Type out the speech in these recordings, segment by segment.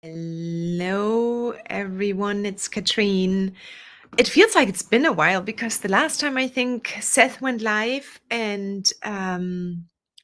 Hello, everyone. It's Katrine. It feels like it's been a while because the last time I think Seth went live or the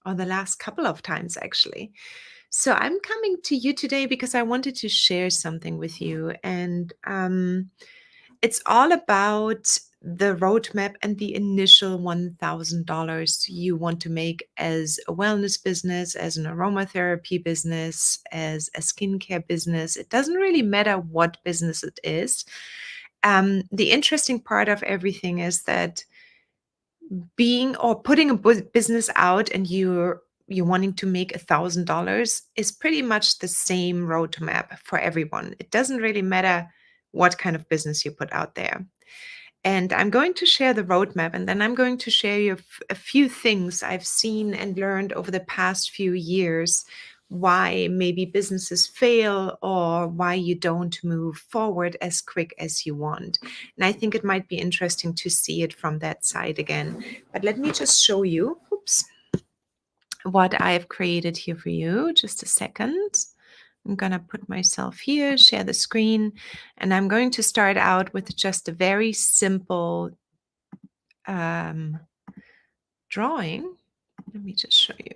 last couple of times actually. So I'm coming to you today because I wanted to share something with you. And it's all about the roadmap and the initial $1,000 you want to make as a wellness business, as an aromatherapy business, as a skincare business. It doesn't really matter what business it is. The interesting part of everything is that being or putting a business out and you're wanting to make $1,000 is pretty much the same roadmap for everyone. It doesn't really matter what kind of business you put out there. And I'm going to share the roadmap, and then I'm going to share you a few things I've seen and learned over the past few years, why maybe businesses fail or why you don't move forward as quick as you want. And I think it might be interesting to see it from that side again. But let me just show you, oops, what I've created here for you. Just a second. I'm going to put myself here, share the screen, and I'm going to start out with just a very simple um, drawing. Let me just show you.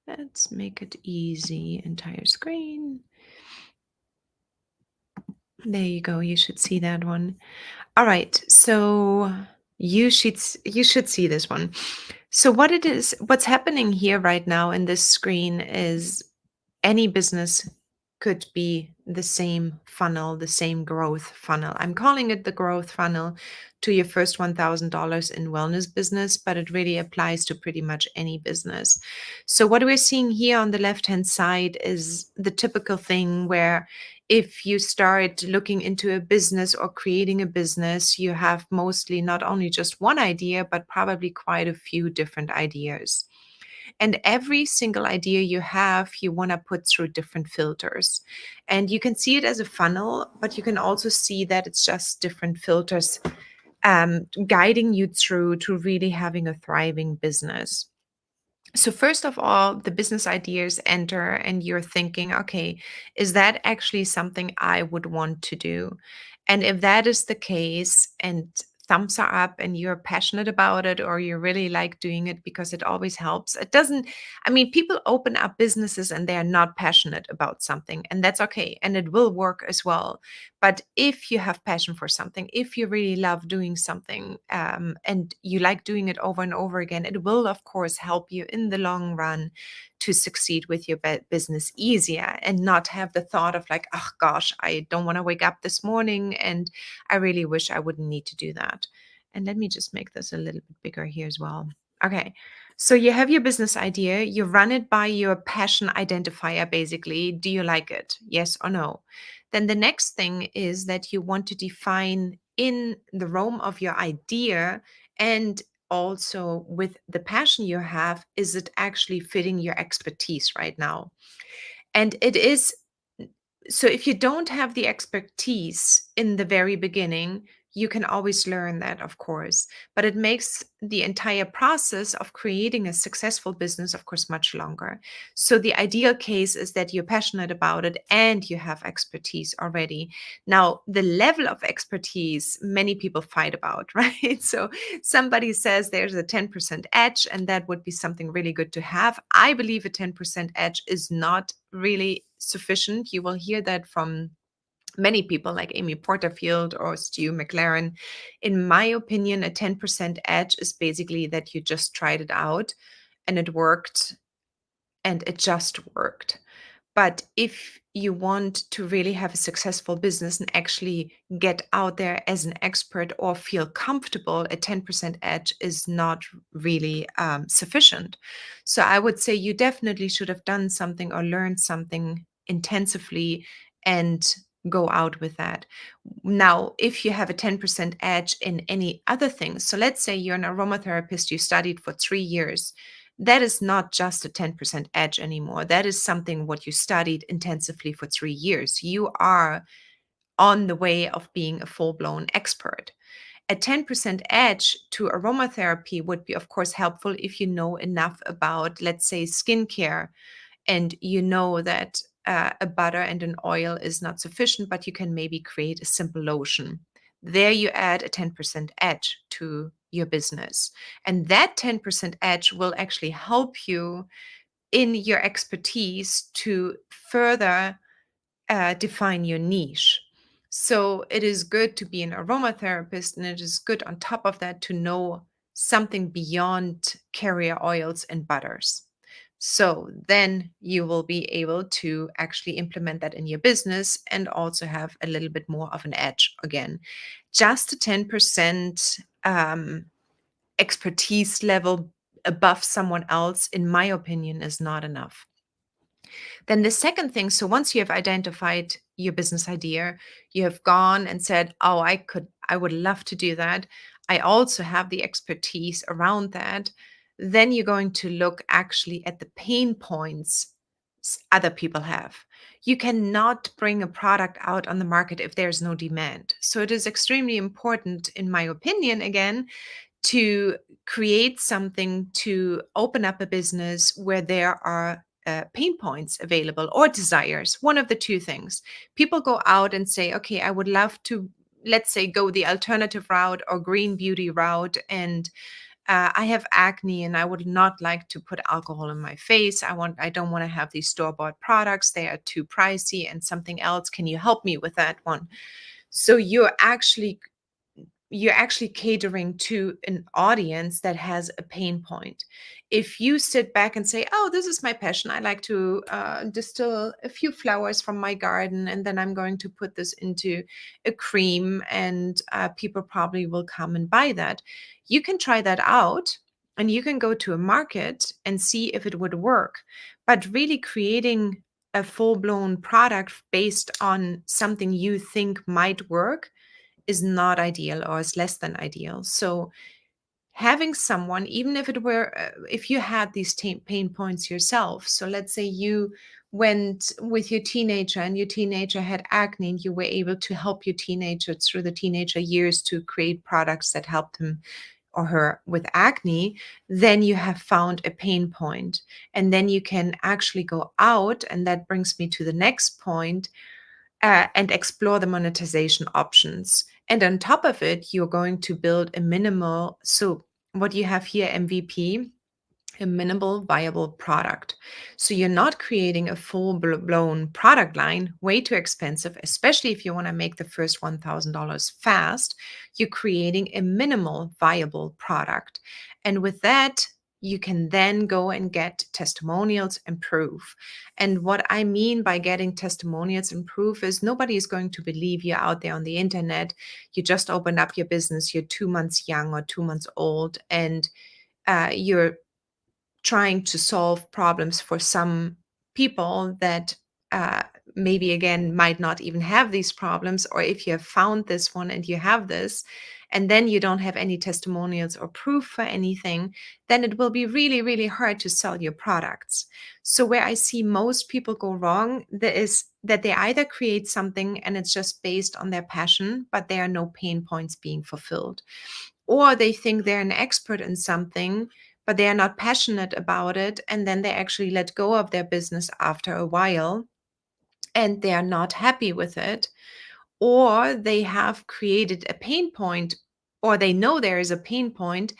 Let's make it easy. Entire screen. There you go. You should see that one. All right. So you should see this one. So what's happening here right now in this screen is any business could be the same funnel, the same growth funnel. I'm calling it the growth funnel to your first $1,000 in wellness business, but it really applies to pretty much any business. So, what we're seeing here on the left hand side is the typical thing where if you start looking into a business or creating a business, you have mostly not only just one idea, but probably quite a few different ideas. And every single idea you have, you want to put through different filters. And you can see it as a funnel, but you can also see that it's just different filters guiding you through to really having a thriving business. So, first of all, the business ideas enter, and you're thinking, okay, is that actually something I would want to do? And if that is the case, and thumbs are up, and you're passionate about it, or you really like doing it because it always helps, it doesn't, I mean, people open up businesses and they are not passionate about something, and that's okay. And it will work as well. But if you have passion for something, if you really love doing something and you like doing it over and over again, it will, of course, help you in the long run to succeed with your business easier and not have the thought of like, oh gosh, I don't want to wake up this morning and I really wish I wouldn't need to do that. And let me just make this a little bit bigger here as well. Okay. So you have your business idea, you run it by your passion identifier basically. Do you like it? Yes or no? Then the next thing is that you want to define in the realm of your idea and also with the passion you have, is it actually fitting your expertise right now? And it is. So if you don't have the expertise in the very beginning, you can always learn that, of course, but it makes the entire process of creating a successful business, of course, much longer. So the ideal case is that you're passionate about it and you have expertise already. Now, the level of expertise many people fight about, right? So somebody says there's a 10% edge, and that would be something really good to have. I believe a 10% edge is not really sufficient. You will hear that from many people like Amy Porterfield or Stu McLaren. In my opinion, a 10% edge is basically that you just tried it out and it worked and it just worked. But if you want to really have a successful business and actually get out there as an expert or feel comfortable, a 10% edge is not really sufficient. So I would say you definitely should have done something or learned something intensively and go out with that. Now, if you have a 10% edge in any other things, so let's say you're an aromatherapist, you studied for 3 years, that is not just a 10% edge anymore. That is something what you studied intensively for 3 years. You are on the way of being a full-blown expert. A 10% edge to aromatherapy would be, of course, helpful if you know enough about, let's say, skincare and you know that a butter and an oil is not sufficient, but you can maybe create a simple lotion. There you add a 10% edge to your business. And that 10% edge will actually help you in your expertise to further define your niche. So it is good to be an aromatherapist, and it is good on top of that to know something beyond carrier oils and butters. So then you will be able to actually implement that in your business and also have a little bit more of an edge again. Just a 10% expertise level above someone else, in my opinion, is not enough. Then the second thing, so once you have identified your business idea, you have gone and said, "Oh, I would love to do that. I also have the expertise around that." Then you're going to look actually at the pain points other people have. You cannot bring a product out on the market if there's no demand. So it is extremely important, in my opinion, again, to create something to open up a business where there are pain points available or desires, one of the two things. People go out and say, okay, I would love to, let's say, go the alternative route or green beauty route. And I have acne and I would not like to put alcohol in my face. I don't want to have these store-bought products. They are too pricey and something else. Can you help me with that one? So you're actually catering to an audience that has a pain point. If you sit back and say, "Oh, this is my passion. I like to distill a few flowers from my garden, and then I'm going to put this into a cream, and people probably will come and buy that." You can try that out, and you can go to a market and see if it would work. But really creating a full-blown product based on something you think might work is not ideal or is less than ideal. So having someone, even if it were, if you had these pain points yourself. So let's say you went with your teenager and your teenager had acne and you were able to help your teenager through the teenager years to create products that helped him or her with acne, then you have found a pain point. And then you can actually go out. And that brings me to the next point, and explore the monetization options. And on top of it, you're going to build a minimal. So, what you have here, MVP, a minimal viable product. So you're not creating a full blown product line, way too expensive, especially if you want to make the first $1,000 fast. You're creating a minimal viable product. And with that, you can then go and get testimonials and proof. And what I mean by getting testimonials and proof is nobody is going to believe you out there on the internet. You just opened up your business, you're 2 months young or 2 months old, and you're trying to solve problems for some people that uh, maybe again might not even have these problems, or if you have found this one and you have this and then you don't have any testimonials or proof for anything, then it will be really really hard to sell your products. So where I see most people go wrong, there is that they either create something and it's just based on their passion but there are no pain points being fulfilled, or they think they're an expert in something but they are not passionate about it, and then they actually let go of their business after a while and they are not happy with it, or they have created a pain point, or they know there is a pain point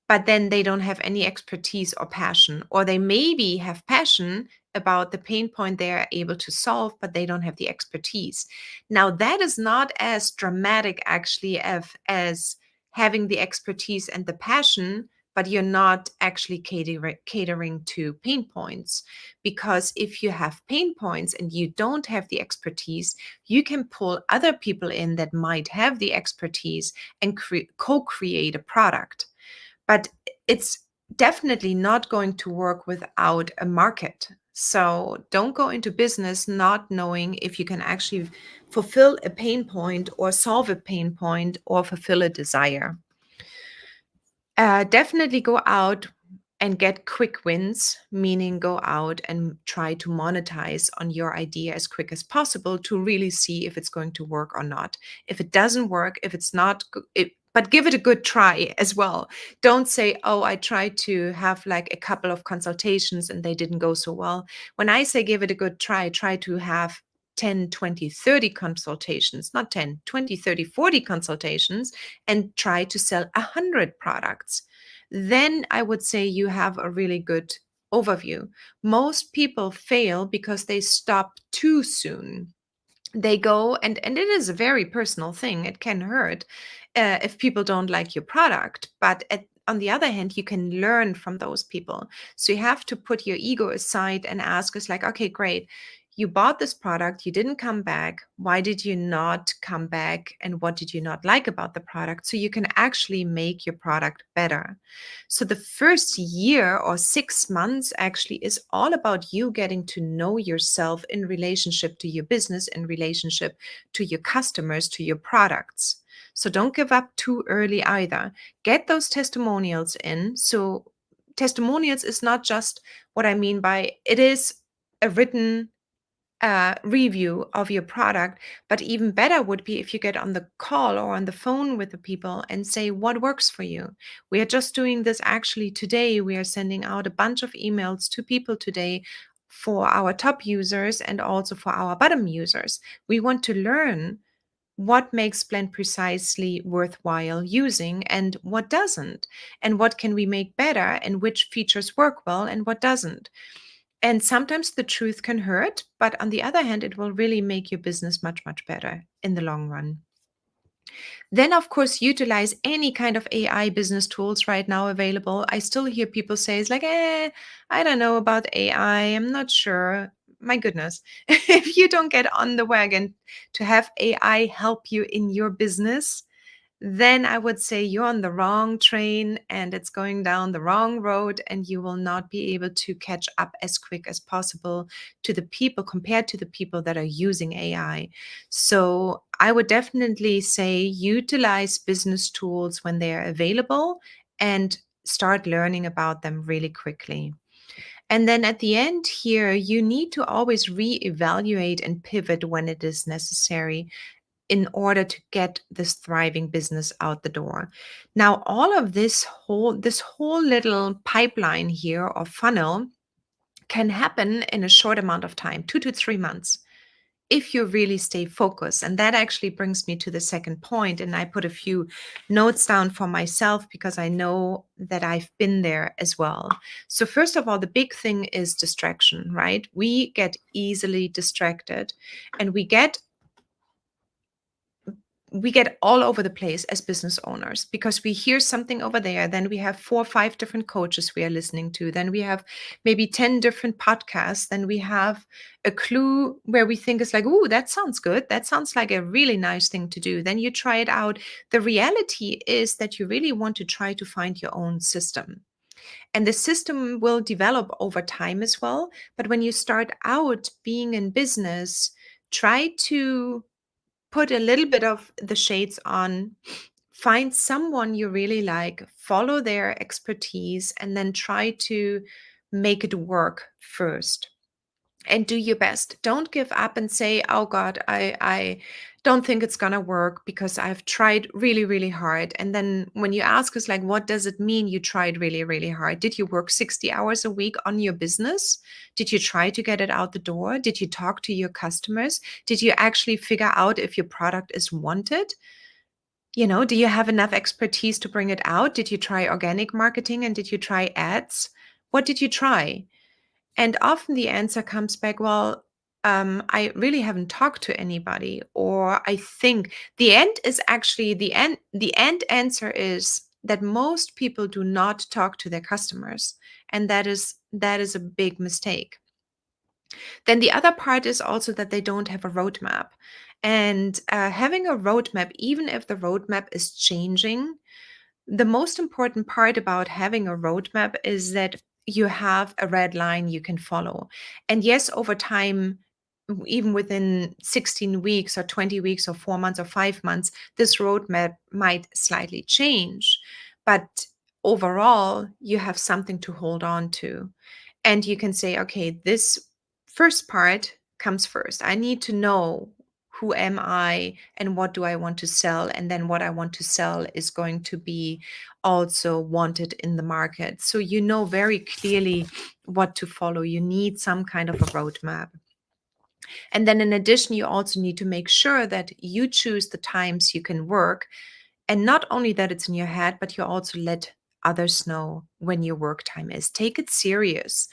but then they don't have any expertise or passion, or they maybe have passion about the pain point they are able to solve, but they don't have the expertise. Now, that is not as dramatic actually as having the expertise and the passion, but you're not actually catering to pain points. Because if you have pain points and you don't have the expertise, you can pull other people in that might have the expertise and co-create a product. But it's definitely not going to work without a market. So don't go into business not knowing if you can actually fulfill a pain point or solve a pain point or fulfill a desire. Definitely go out and get quick wins, meaning go out and try to monetize on your idea as quick as possible to really see if it's going to work or not. If it doesn't work, if it's not, but give it a good try as well. Don't say, oh, I tried to have like a couple of consultations and they didn't go so well. When I say give it a good try to have 10, 20, 30 consultations, not 10, 20, 30, 40 consultations, and try to sell 100 products. Then I would say you have a really good overview. Most people fail because they stop too soon. They go, and it is a very personal thing. It can hurt if people don't like your product, but on the other hand, you can learn from those people. So you have to put your ego aside and ask us like, okay, great, you bought this product, you didn't come back, why did you not come back, and what did you not like about the product, so you can actually make your product better. So the first year or 6 months actually is all about you getting to know yourself in relationship to your business, in relationship to your customers, to your products. So don't give up too early either. Get those testimonials in. So testimonials is not just what I mean by it is a written review of your product, but even better would be if you get on the call or on the phone with the people and say what works for you. We are just doing this actually today. We are sending out a bunch of emails to people today for our top users and also for our bottom users. We want to learn what makes Blend Precisely worthwhile using and what doesn't, and what can we make better, and which features work well and what doesn't. And sometimes the truth can hurt, but on the other hand, it will really make your business much, much better in the long run. Then, of course, utilize any kind of AI business tools right now available. I still hear people say, it's like, I don't know about AI. I'm not sure. My goodness. If you don't get on the wagon to have AI help you in your business, then I would say you're on the wrong train and it's going down the wrong road, and you will not be able to catch up as quick as possible to the people compared to the people that are using AI. So I would definitely say utilize business tools when they are available and start learning about them really quickly. And then at the end here, you need to always reevaluate and pivot when it is necessary in order to get this thriving business out the door. Now, all of this whole little pipeline here or funnel can happen in a short amount of time, 2 to 3 months, if you really stay focused. And that actually brings me to the second point. And I put a few notes down for myself because I know that I've been there as well. So, first of all, the big thing is distraction, right? We get easily distracted and we get all over the place as business owners because we hear something over there. Then we have 4 or 5 different coaches we are listening to. Then we have maybe 10 different podcasts. Then we have a clue where we think it's like, ooh, that sounds good. That sounds like a really nice thing to do. Then you try it out. The reality is that you really want to try to find your own system. And the system will develop over time as well. But when you start out being in business, try to put a little bit of the shades on, find someone you really like, follow their expertise, and then try to make it work first. And do your best. Don't give up and say, oh God, I don't think it's gonna work because I've tried really, really hard. And then when you ask us, like, what does it mean you tried really, really hard? Did you work 60 hours a week on your business? Did you try to get it out the door? Did you talk to your customers? Did you actually figure out if your product is wanted? Do you have enough expertise to bring it out? Did you try organic marketing and did you try ads? What did you try? And often the answer comes back, well, I really haven't talked to anybody, or I think the end is actually the end. The end answer is that most people do not talk to their customers, and that is a big mistake. Then the other part is also that they don't have a roadmap, and having a roadmap, even if the roadmap is changing, the most important part about having a roadmap is that you have a red line you can follow. And yes, over time, even within 16 weeks or 20 weeks or 4 months or 5 months, this roadmap might slightly change. But overall, you have something to hold on to. And you can say, okay, this first part comes first. I need to know who am I and what do I want to sell? And then what I want to sell is going to be also wanted in the market. So you know very clearly what to follow. You need some kind of a roadmap. And then in addition, you also need to make sure that you choose the times you can work. And not only that it's in your head, but you also let others know when your work time is. Take it serious.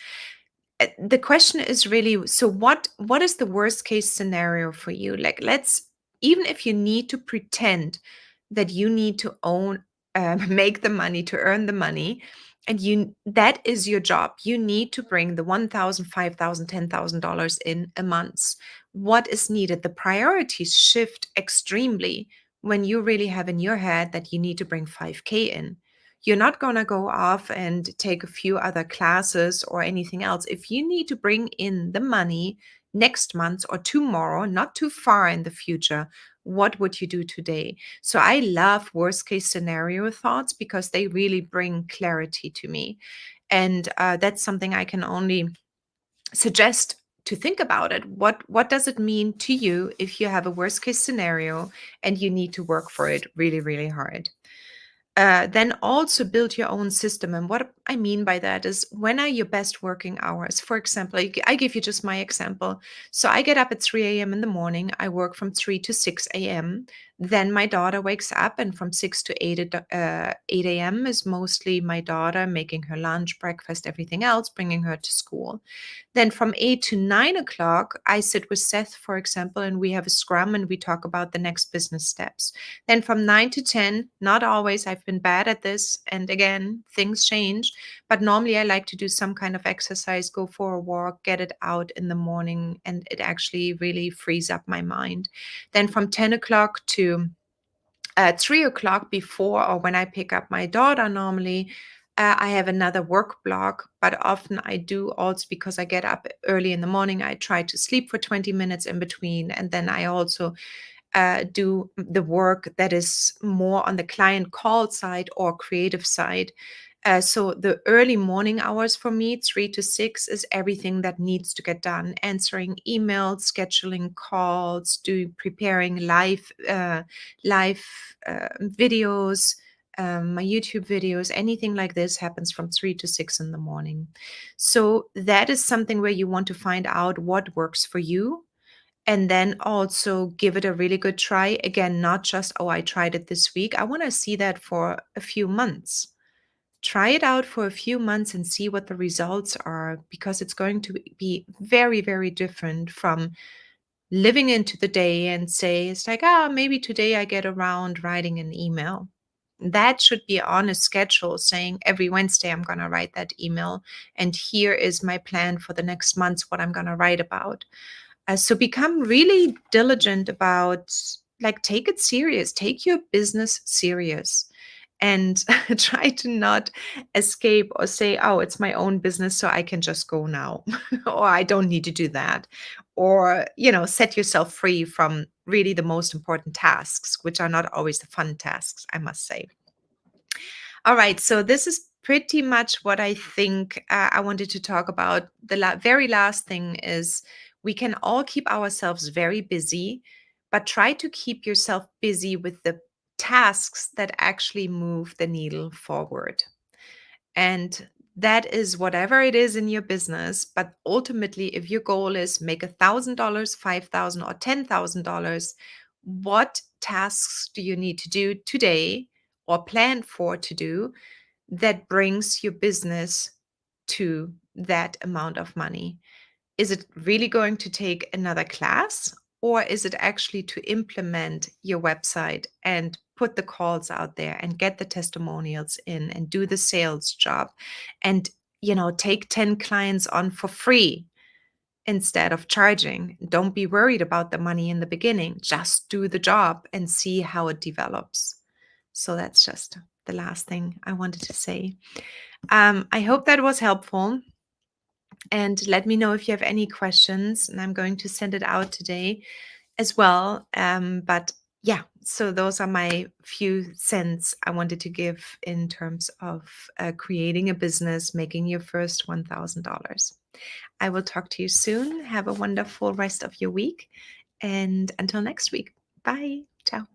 The question is really, so what is the worst case scenario for you? Like, let's, even if you need to pretend that you need to own make the money to earn the money, and you, that is your job, you need to bring the 1,000, 5,000, $10,000 in a month. What is needed? The priorities shift extremely when you really have in your head that you need to bring 5K in. You're not going to go off and take a few other classes or anything else. If you need to bring in the money next month or tomorrow, not too far in the future, what would you do today? So I love worst case scenario thoughts because they really bring clarity to me. And that's something I can only suggest to think about it. What does it mean to you if you have a worst case scenario and you need to work for it really, really hard? Then also build your own system. And what I mean by that is, when are your best working hours? For example, I give you just my example. So I get up at 3 a.m. in the morning. I work from 3 to 6 a.m. Then my daughter wakes up, and from 6 to 8 a.m. is mostly my daughter making her lunch, breakfast, everything else, bringing her to school. Then from 8 to 9 o'clock, I sit with Seth, for example, and we have a scrum and we talk about the next business steps. Then from 9 to 10, not always, I've been bad at this. And again, things change. But normally I like to do some kind of exercise, go for a walk, get it out in the morning. And it actually really frees up my mind. Then from 10 o'clock to 3 o'clock, before or when I pick up my daughter, normally I have another work block, but often I do also, because I get up early in the morning, I try to sleep for 20 minutes in between. And then I also do the work that is more on the client call side or creative side. So the early morning hours for me, 3 to 6, is everything that needs to get done: answering emails, scheduling calls, doing preparing live videos, my YouTube videos, anything like this happens from 3 to 6 in the morning. So that is something where you want to find out what works for you, and then also give it a really good try. Again, not just, oh, I tried it this week. I want to see that for a few months. Try it out for a few months and see what the results are, because it's going to be very, very different from living into the day and say, it's like, ah, maybe today I get around writing an email. That should be on a schedule, saying every Wednesday I'm going to write that email. And here is my plan for the next month, what I'm going to write about. So become really diligent about, like, take it serious, take your business serious, and try to not escape or say, oh, it's my own business, so I can just go now, or I don't need to do that. Or, set yourself free from really the most important tasks, which are not always the fun tasks, I must say. All right, so this is pretty much what I think I wanted to talk about. The very last thing is, we can all keep ourselves very busy, but try to keep yourself busy with the tasks that actually move the needle forward. And that is whatever it is in your business. But ultimately, if your goal is make $1,000, 5,000, or $10,000, what tasks do you need to do today or plan for to do that brings your business to that amount of money? Is it really going to take another class, or is it actually to implement your website and put the calls out there and get the testimonials in and do the sales job and, take 10 clients on for free instead of charging? Don't be worried about the money in the beginning. Just do the job and see how it develops. So that's just the last thing I wanted to say. I hope that was helpful. And let me know if you have any questions. And I'm going to send it out today as well. But yeah, so those are my few cents I wanted to give in terms of creating a business, making your first $1,000. I will talk to you soon. Have a wonderful rest of your week. And until next week, bye. Ciao.